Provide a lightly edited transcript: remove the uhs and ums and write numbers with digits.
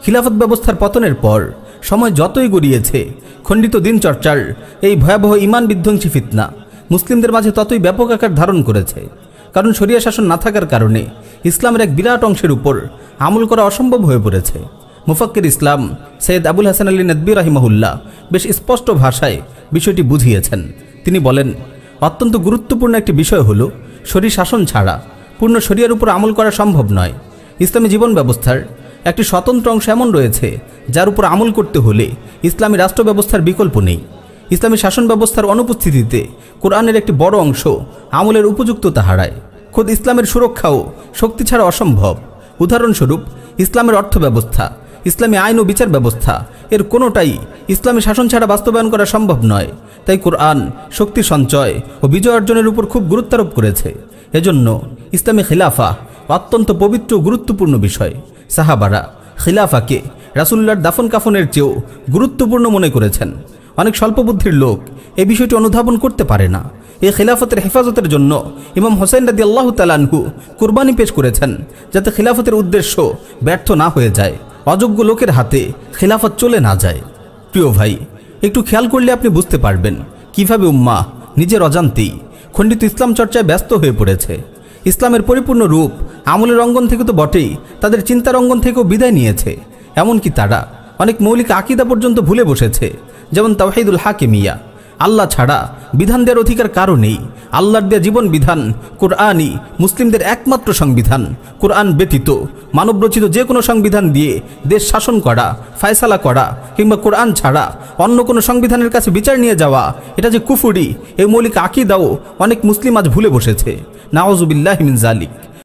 খিলাফত ব্যবস্থার পতনের পর সময় যতই গড়িয়েছে, খণ্ডিত দিনচর্চার এই ভয়াবহ ঈমান বিধ্বংসী ফিতনা মুসলিমদের মাঝে ততই ব্যাপক আকার ধারণ করেছে। কারণ শরিয়া শাসন না থাকার কারণে ইসলামের এক বিরাট অংশের উপর আমল করা অসম্ভব হয়ে পড়েছে। মুফাক্কির ইসলাম সৈয়দ আবুল হাসান আলী নদভী রাহিমাহুল্লাহ বেশ স্পষ্ট ভাষায় বিষয়টি বুঝিয়েছেন। তিনি বলেন, অত্যন্ত গুরুত্বপূর্ণ একটি বিষয় হল শরী শাসন ছাড়া পূর্ণ শরিয়ার উপর আমল করা সম্ভব নয়। ইসলামী জীবন ব্যবস্থার একটি স্বতন্ত্র অংশ এমন রয়েছে যার উপর আমল করতে হলে ইসলামী রাষ্ট্র ব্যবস্থার বিকল্প নেই। ইসলামী শাসন ব্যবস্থার অনুপস্থিতিতে কোরআনের একটি বড় অংশ আমলের উপযুক্ততা হারায়। খোদ ইসলামের সুরক্ষাও শক্তি ছাড়া অসম্ভব। উদাহরণস্বরূপ, ইসলামের অর্থ ব্যবস্থা, ইসলামী আইন ও বিচার ব্যবস্থা এর কোনোটাই ইসলামী শাসন ছাড়া বাস্তবায়ন করা সম্ভব নয়। তাই কোরআন শক্তি সঞ্চয় ও বিজয় অর্জনের উপর খুব গুরুত্বারোপ করেছে। এজন্য ইসলামী খিলাফা অত্যন্ত পবিত্র ও গুরুত্বপূর্ণ বিষয়। সাহাবারা খিলাফাকে রাসূলুল্লাহর দাফন কাফনের চেয়েও গুরুত্বপূর্ণ মনে করেছেন। অনেক স্বল্পবুদ্ধির লোক এই বিষয়টি অনুধাবন করতে পারে না। এই খিলাফতের হেফাজতের জন্য ইমাম হোসেন রাদিয়াল্লাহু তাআলা আনহু কুরবানি পেশ করেছেন, যাতে খিলাফতের উদ্দেশ্য ব্যর্থ না হয়ে যায়, অযোগ্য লোকের হাতে খিলাফত চলে না যায়। প্রিয় ভাই, একটু খেয়াল করলে আপনি বুঝতে পারবেন কিভাবে উম্মাহ নিজের অজান্তেই খণ্ডিত ইসলাম চর্চায় ব্যস্ত হয়ে পড়েছে। ইসলামের পরিপূর্ণ রূপ আমলের অঙ্গন থেকে তো বটেই, তাদের চিন্তার অঙ্গন থেকেও বিদায় নিয়েছে। এমনকি তারা অনেক মৌলিক আকীদা পর্যন্ত ভুলে বসেছে, যেমন তাওহীদুল হাকিমিয়া। আল্লাহ ছাড়া বিধান দেওয়ার অধিকার কারো নেই। আল্লাহর দেয়া জীবন বিধান কোরআনই মুসলিমদের একমাত্র সংবিধান। কোরআন ব্যতীত মানবরচিত যে কোনো সংবিধান দিয়ে দেশ শাসন করা, ফায়সালা করা কিংবা কোরআন ছাড়া অন্য কোনো সংবিধানের কাছে বিচার নিয়ে যাওয়া, এটা যে কুফরি, এই মৌলিক আকীদাও অনেক মুসলিম আজ ভুলে বসেছে। নাউযুবিল্লাহি মিন যালিক।